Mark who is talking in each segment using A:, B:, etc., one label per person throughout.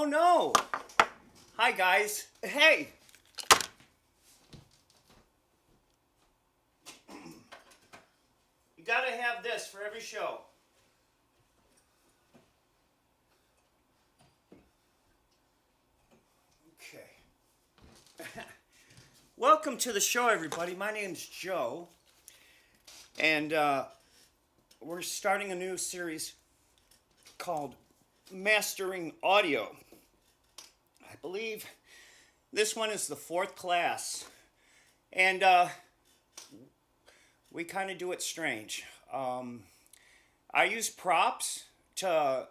A: Oh no! Hi guys. Hey! You gotta have this for every show. Okay. Welcome to the show, everybody. My name's Joe. And we're starting a new series called Mastering Audio. I believe this one is the 4th class. And we kind of do it strange. I use props to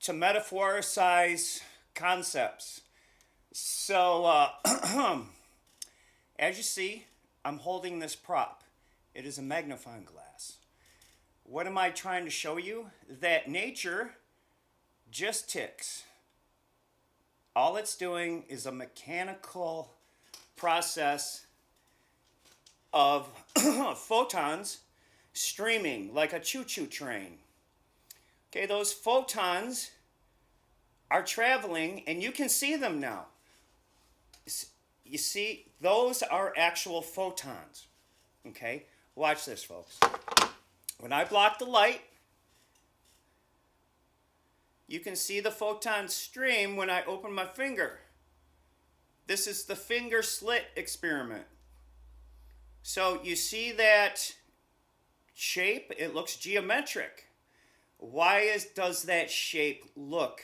A: metaphoricize concepts. So, as you see, I'm holding this prop. It is a magnifying glass. What am I trying to show you? That nature just ticks. All it's doing is a mechanical process of photons streaming like a choo-choo train. Okay, those photons are traveling, and you can see them now. You see, those are actual photons. Okay, watch this, folks. When I block the light, you can see the photons stream when I open my finger. This is the finger slit experiment. So you see that shape? It looks geometric. Why does that shape look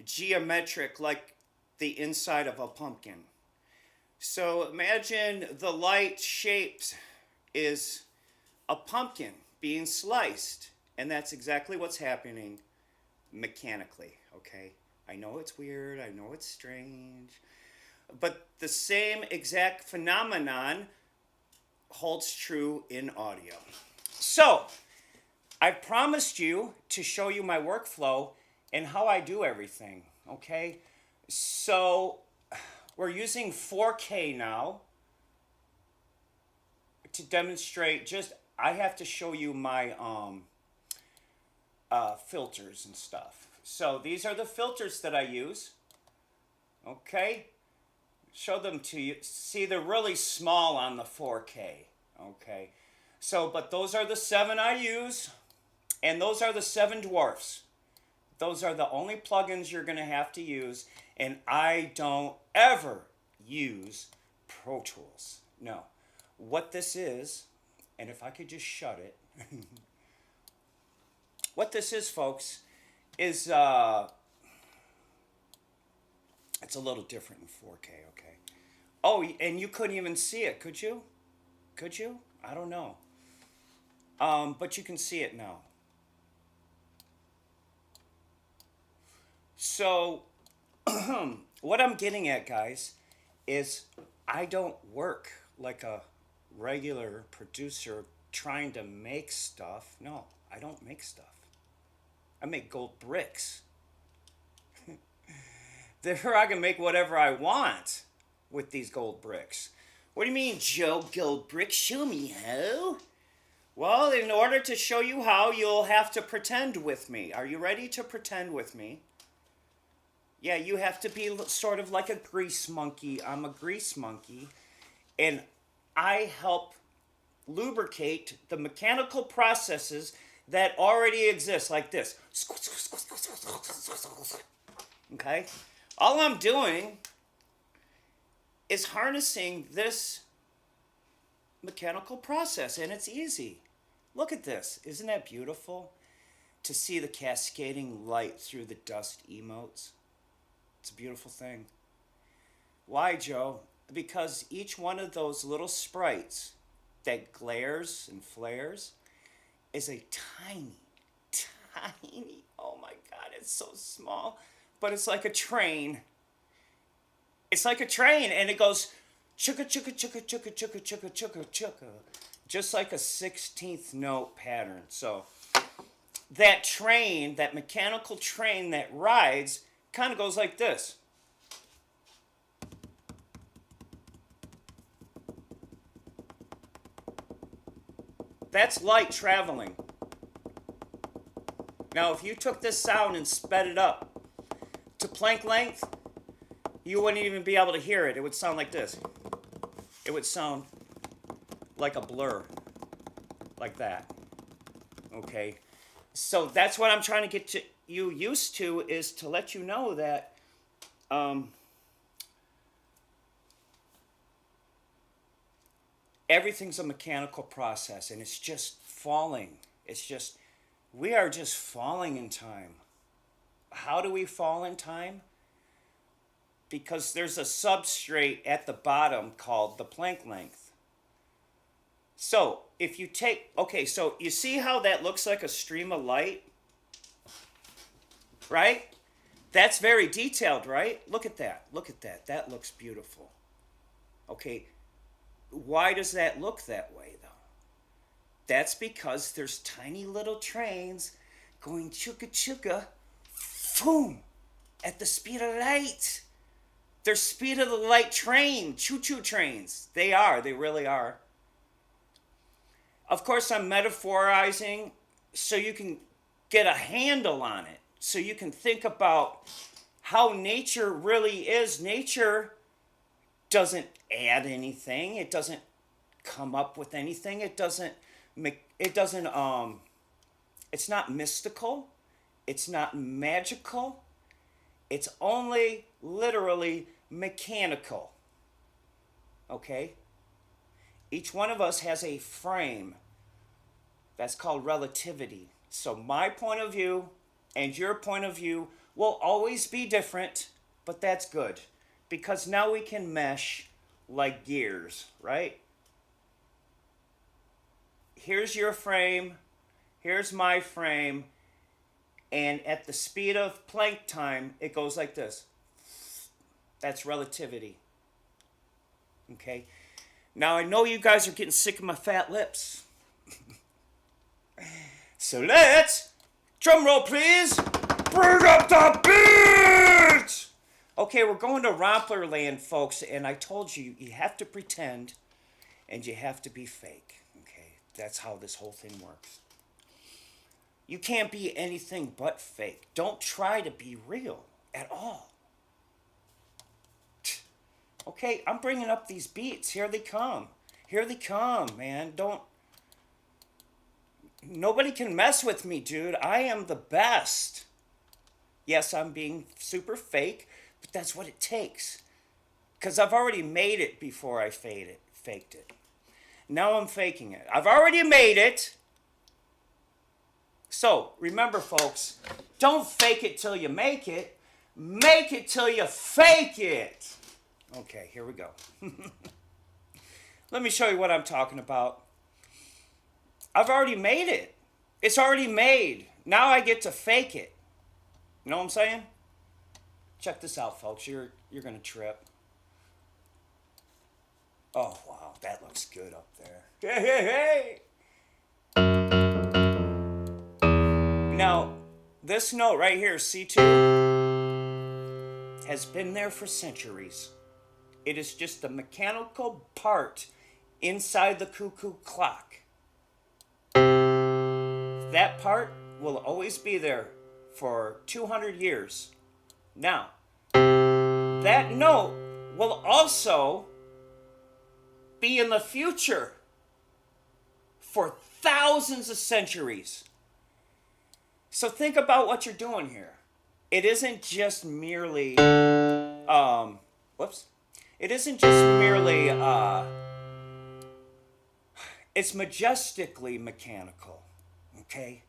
A: geometric like the inside of a pumpkin? So imagine the light shaped is a pumpkin being sliced, and that's exactly what's happening mechanically, okay? I know it's weird, I know it's strange, but the same exact phenomenon holds true in audio. So, I promised you to show you my workflow and how I do everything, okay? So, we're using 4K now to demonstrate I have to show you my filters and stuff. So these are the filters that I use. Okay? Show them to you. See, they're really small on the 4K. Okay? So, but those are the 7 I use, and those are the 7 dwarfs. Those are the only plugins you're going to have to use, and I don't ever use Pro Tools. No. What this is, and if I could just shut it. What this is, folks, is it's a little different in 4K, okay? Oh, and you couldn't even see it, could you? Could you? I don't know. But you can see it now. So, what I'm getting at, guys, is I don't work like a regular producer trying to make stuff. No, I don't make stuff. I make gold bricks. Therefore, I can make whatever I want with these gold bricks. What do you mean, Joe, gold bricks? Show me how. Well, in order to show you how, you'll have to pretend with me. Are you ready to pretend with me? Yeah, you have to be sort of like a grease monkey. I'm a grease monkey. And I help lubricate the mechanical processes that already exist, like this. Okay? All I'm doing is harnessing this mechanical process, and it's easy. Look at this. Isn't that beautiful? To see the cascading light through the dust emotes. It's a beautiful thing. Why, Joe? Because each one of those little sprites that glares and flares is a tiny, oh my God, it's so small, but it's like a train. It's like a train, and it goes chugga, chugga, chugga, chugga, chugga, chugga, chugga, chugga, just like a 16th note pattern. So that train, that mechanical train that rides, kind of goes like this. That's light traveling. Now, if you took this sound and sped it up to plank length, you wouldn't even be able to hear it. It would sound like this. It would sound like a blur, like that. Okay, so that's what I'm trying to get you used to, is to let you know that everything's a mechanical process, and it's just falling. It's just, we are just falling in time. How do we fall in time? Because there's a substrate at the bottom called the Planck length. So if you take, okay, so you see how that looks like a stream of light? Right? That's very detailed, right? Look at that. Look at that. That looks beautiful. Okay, why does that look that way, though? That's because there's tiny little trains going chugga chugga, boom, at the speed of light. They're speed of the light train, choo-choo trains. They are, they really are. Of course, I'm metaphorizing so you can get a handle on it, so you can think about how nature really is. Nature doesn't add anything. It doesn't come up with anything. It's not mystical. It's not magical. It's only literally mechanical. Okay? Each one of us has a frame. That's called relativity. So my point of view and your point of view will always be different, but that's good, because now we can mesh like gears, right? Here's your frame, here's my frame, and at the speed of Planck time, it goes like this. That's relativity. Okay? Now I know you guys are getting sick of my fat lips. So let's, drum roll please, bring up the beat! Okay, we're going to Rompler land, folks, and I told you, you have to pretend and you have to be fake. Okay, that's how this whole thing works. You can't be anything but fake. Don't try to be real at all. Okay, I'm bringing up these beats. Here they come. Here they come, man. Nobody can mess with me, dude. I am the best. Yes, I'm being super fake, but that's what it takes. Because I've already made it before I faked it. Now I'm faking it. I've already made it. So, remember, folks, don't fake it till you make it. Make it till you fake it. Okay, here we go. Let me show you what I'm talking about. I've already made it. It's already made. Now I get to fake it. You know what I'm saying? Check this out, folks. You're going to trip. Oh, wow. That looks good up there. Hey, hey, hey. Now, this note right here, C2, has been there for centuries. It is just a mechanical part inside the cuckoo clock. That part will always be there for 200 years. Now, that note will also be in the future for thousands of centuries. So think about what you're doing here. It isn't just merely, It isn't just merely, it's majestically mechanical, okay?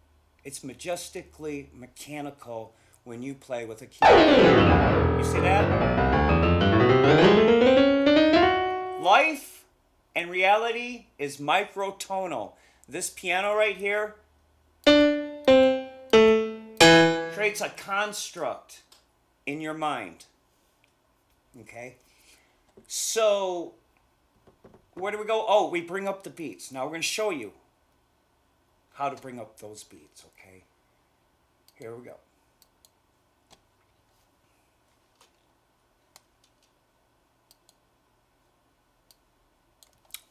A: It's majestically mechanical when you play with a keyboard. You see that? Life and reality is microtonal. This piano right here creates a construct in your mind, okay? So, where do we go? Oh, we bring up the beats. Now we're going to show you how to bring up those beats, okay? Here we go.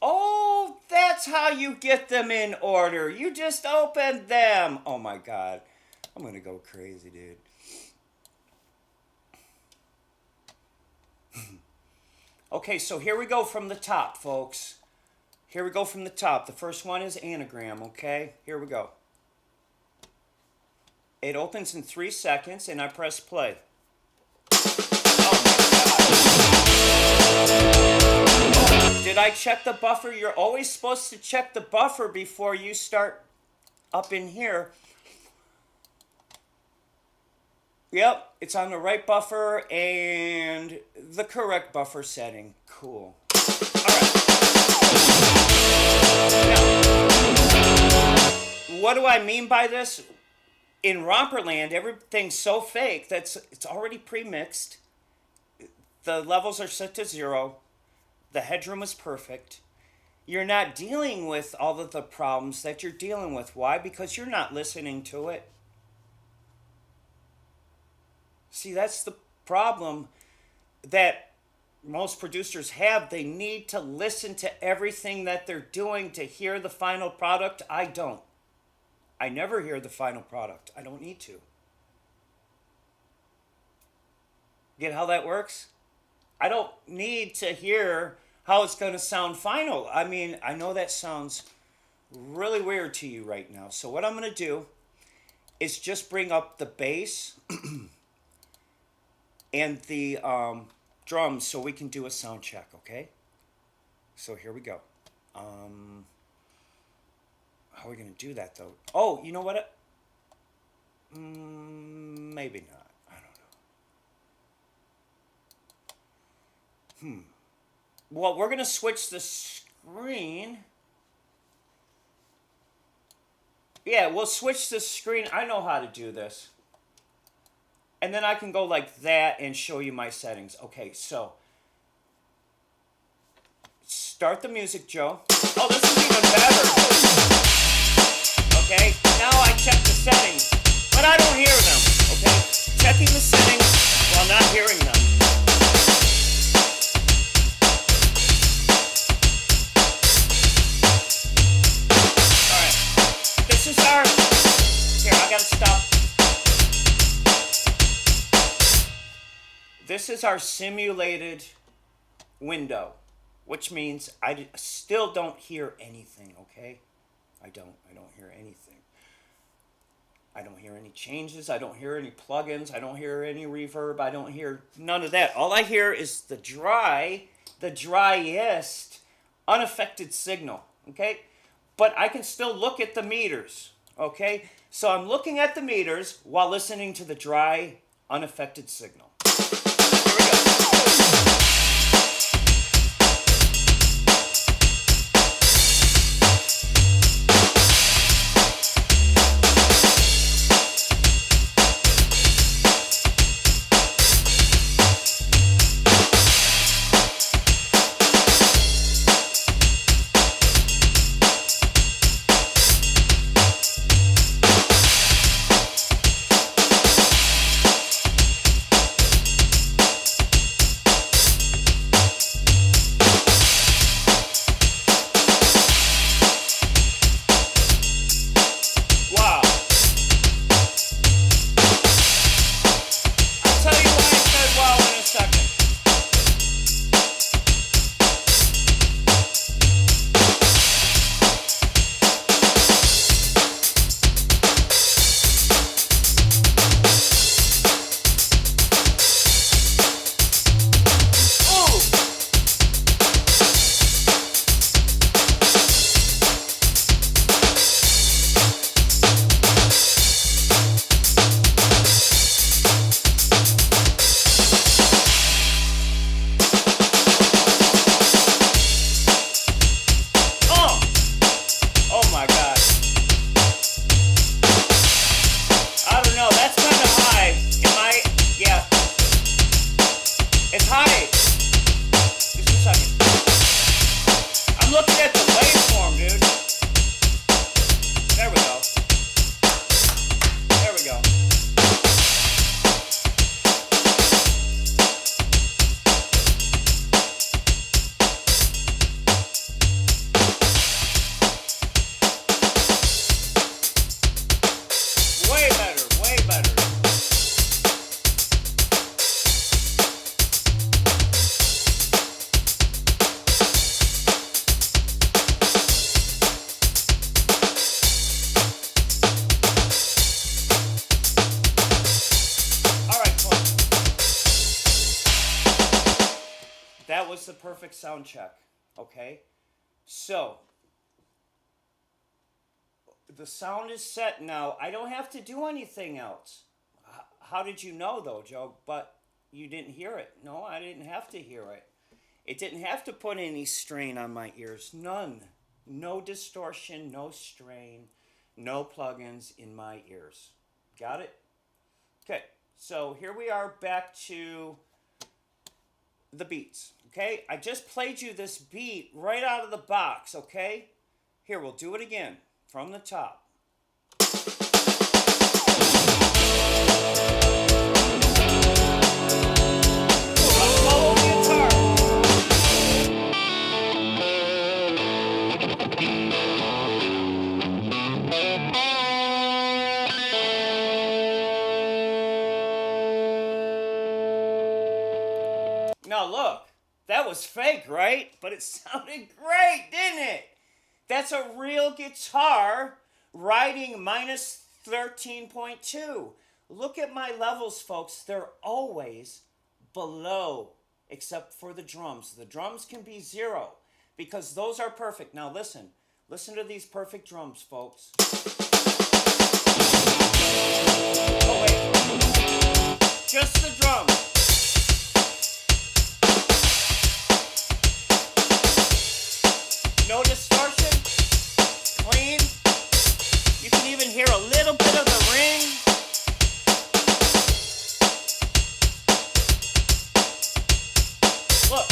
A: Oh, that's how you get them in order. You just open them. Oh my God. I'm going to go crazy, dude. Okay, so here we go from the top, folks. Here we go from the top. The first one is anagram, okay? Here we go. It opens in 3 seconds, and I press play. Oh my God. Did I check the buffer? You're always supposed to check the buffer before you start up in here. Yep, it's on the right buffer and the correct buffer setting. Cool. All right. Now, what do I mean by this? In Romperland, everything's so fake that it's already pre-mixed. The levels are set to 0. The headroom is perfect. You're not dealing with all of the problems that you're dealing with. Why? Because you're not listening to it. See, that's the problem that most producers have. They need to listen to everything that they're doing to hear the final product. I don't. I never hear the final product. I don't need to. Get how that works? I don't need to hear how it's going to sound final. I mean, I know that sounds really weird to you right now. So what I'm going to do is just bring up the bass and the drums so we can do a sound check, okay? So here we go. How are we going to do that, though? Oh, you know what? Maybe not. I don't know. Well, we're going to switch the screen. Yeah, we'll switch the screen. I know how to do this. And then I can go like that and show you my settings. Okay, so start the music, Joe. Oh, this is even better. Okay, now I check the settings, but I don't hear them. Okay, checking the settings while not hearing them. All right, this is our. Here, I gotta stop. This is our simulated window, which means I still don't hear anything, okay? I don't hear anything. I don't hear any changes. I don't hear any plugins. I don't hear any reverb. I don't hear none of that. All I hear is the driest, unaffected signal, okay? But I can still look at the meters, okay? So I'm looking at the meters while listening to the dry, unaffected signal. was the perfect sound check. Okay? So, the sound is set now. I don't have to do anything else. How did you know, though, Joe? But you didn't hear it. No, I didn't have to hear it. It didn't have to put any strain on my ears. None. No distortion, no strain, no plugins in my ears. Got it? Okay, so here we are back to the beats. Okay, I just played you this beat right out of the box. Okay, here, we'll do it again from the top. Now look, that was fake, right? But it sounded great, didn't it? That's a real guitar riding minus 13.2. Look at my levels, folks. They're always below, except for the drums. The drums can be 0 because those are perfect. Now listen. Listen to these perfect drums, folks. Oh, wait. Just the drums. No distortion, clean. You can even hear a little bit of the ring. Look,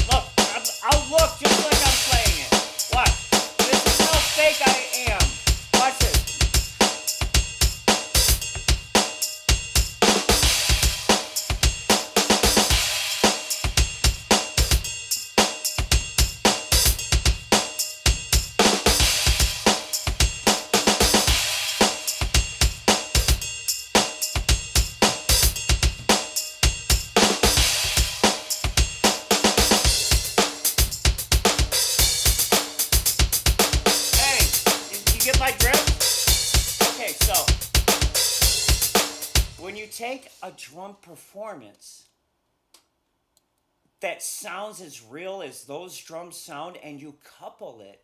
A: I'll look just like I'm playing it. Watch. This is how fake I am. Watch this. Get my drift? Okay, so when you take a drum performance that sounds as real as those drums sound and you couple it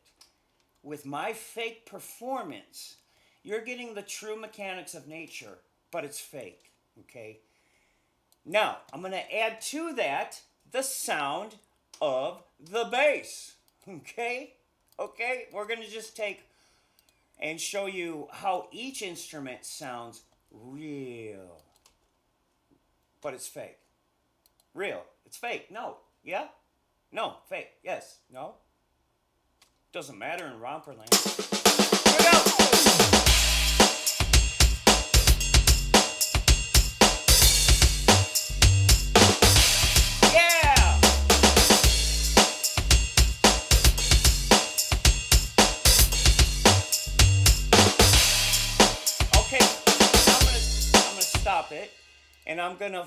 A: with my fake performance, you're getting the true mechanics of nature, but it's fake, okay? Now, I'm going to add to that the sound of the bass, okay? Okay, we're going to just take and show you how each instrument sounds real. But it's fake. Real. It's fake. No. Yeah? No. Fake. Yes. No. Doesn't matter in Romperland. Here we go! It, and I'm gonna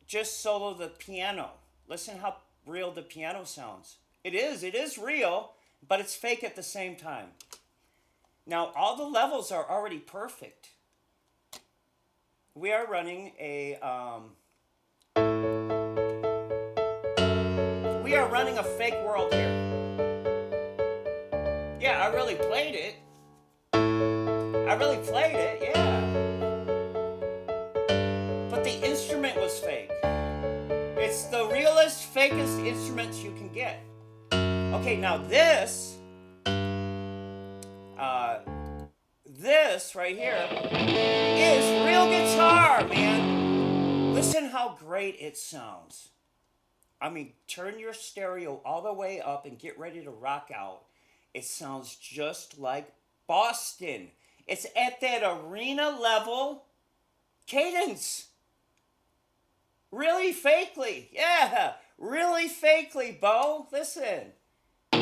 A: just solo the piano. Listen how real the piano sounds. It is real, but it's fake at the same time. Now all the levels are already perfect. We are running a fake world here. Yeah, I really played it. Yeah. The instrument was fake. It's the realest, fakest instruments you can get. Okay, now this right here is real guitar, man. Listen how great it sounds. I mean, turn your stereo all the way up and get ready to rock out. It sounds just like Boston. It's at that arena level cadence. Really fakely. Yeah, really fakely, Bo. Listen. I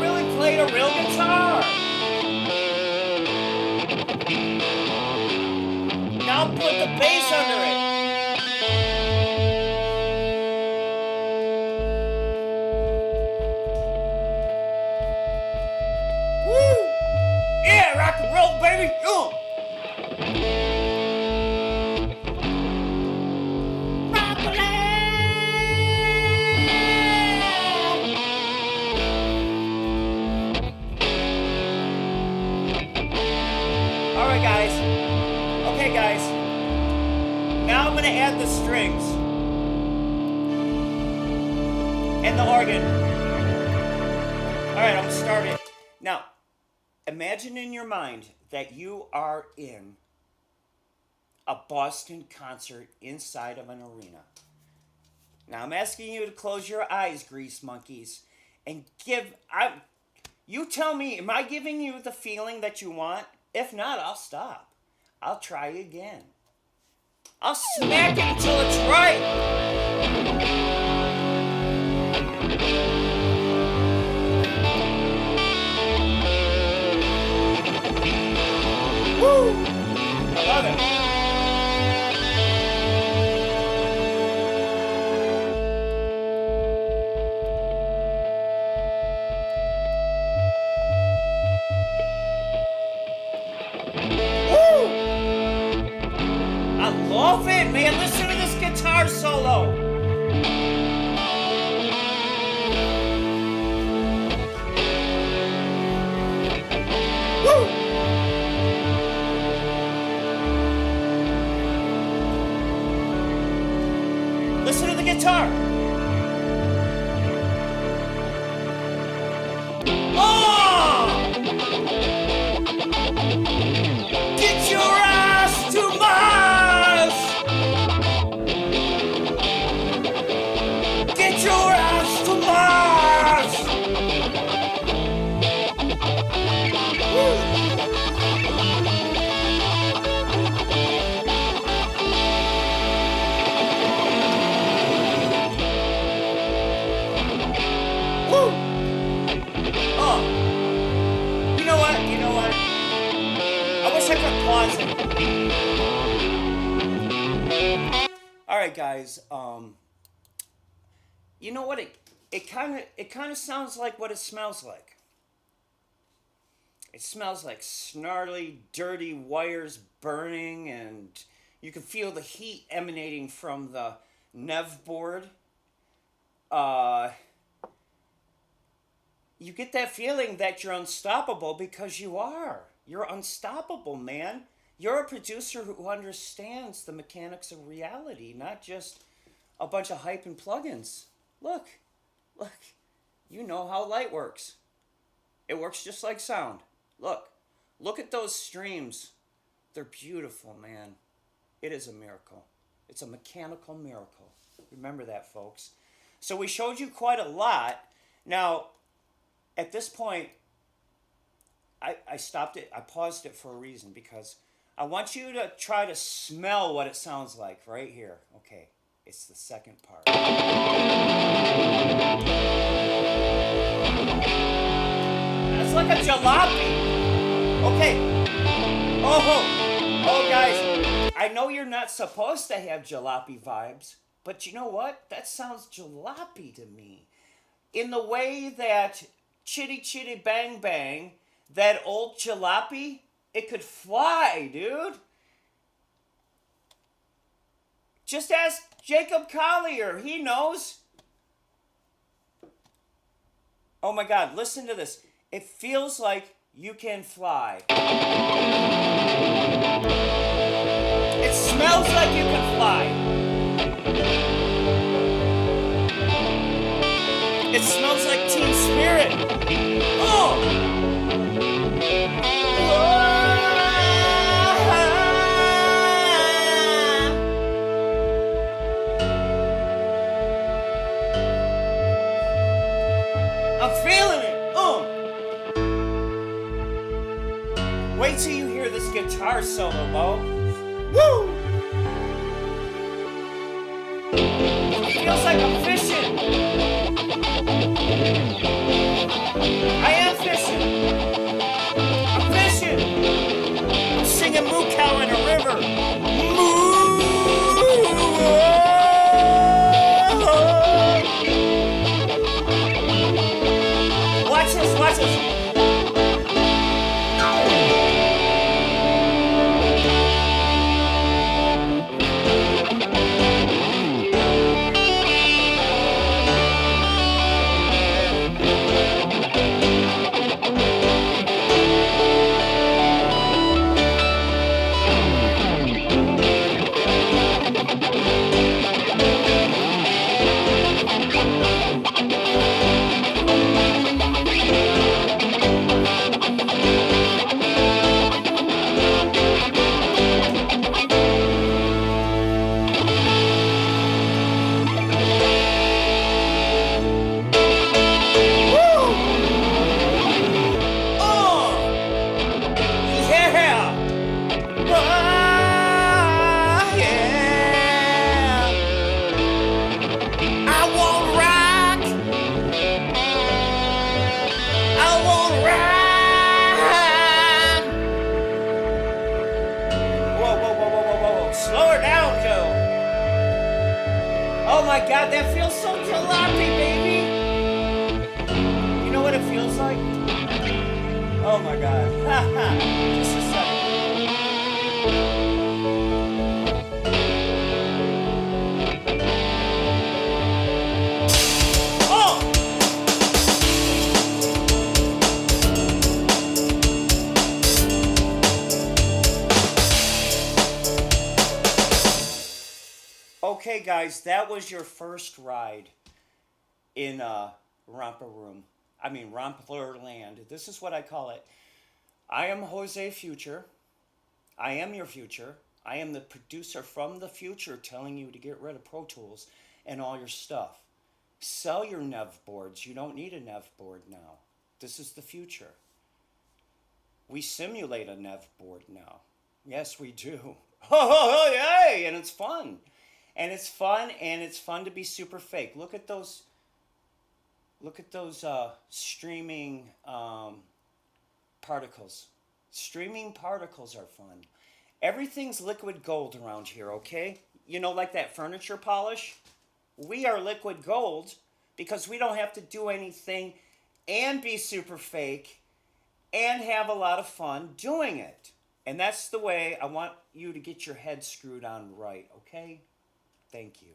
A: really played a real guitar. Now put the bass under it. Woo! Yeah, rock and roll, baby. guys. Okay, guys. Now I'm going to add the strings and the organ. All right, I'm going to start it. Now, imagine in your mind that you are in a Boston concert inside of an arena. Now, I'm asking you to close your eyes, grease monkeys, and you tell me, am I giving you the feeling that you want? If not, I'll stop. I'll try again. I'll smack it until it's right. Woo! I love it. Love it, man. Listen to this guitar solo. Woo! Listen to the guitar. Oh! Get your ass to Mars! Get your ass to Mars! Woo. Woo. Oh. You know what? I wish I could pause it. All right, guys. You know what? It kind of sounds like what it smells like. It smells like snarly, dirty wires burning, and you can feel the heat emanating from the Nev board. You get that feeling that you're unstoppable because you are. You're unstoppable, man. You're a producer who understands the mechanics of reality, not just a bunch of hype and plugins. Look, you know how light works. It works just like sound. Look at those streams. They're beautiful, man. It is a miracle. It's a mechanical miracle. Remember that, folks. So we showed you quite a lot. Now, at this point, I stopped it. I paused it for a reason because I want you to try to smell what it sounds like right here. Okay, it's the second part. It's like a jalopy. Okay. Oh, guys, I know you're not supposed to have jalopy vibes, but you know what? That sounds jalopy to me. In the way that Chitty Chitty Bang Bang, that old jalopy, it could fly, dude. Just ask Jacob Collier. He knows. Oh my God, listen to this. It feels like you can fly. It smells like you can fly. It smells like Teen Spirit. Oh! I'm feeling it. Wait till you hear this guitar solo, Mo. Woo! It feels like I'm fishing. I am fishing. I'm fishing. I'm singing moo cow in a river. Watch this, watch this. God, that feels so jalopy, baby. You know what it feels like? Oh my God. Just a second. Oh! Okay, guys, that was your first ride in Romper Room. I mean, Rompler Land. This is what I call it. I am Jose Future. I am your future. I am the producer from the future telling you to get rid of Pro Tools and all your stuff. Sell your Nev boards. You don't need a Nev board now. This is the future. We simulate a Nev board now. Yes, we do. Oh, yay! And it's fun. And it's fun, and it's fun to be super fake. Look at those streaming particles. Streaming particles are fun. Everything's liquid gold around here, okay? You know, like that furniture polish? We are liquid gold because we don't have to do anything and be super fake and have a lot of fun doing it. And that's the way I want you to get your head screwed on right, okay? Thank you.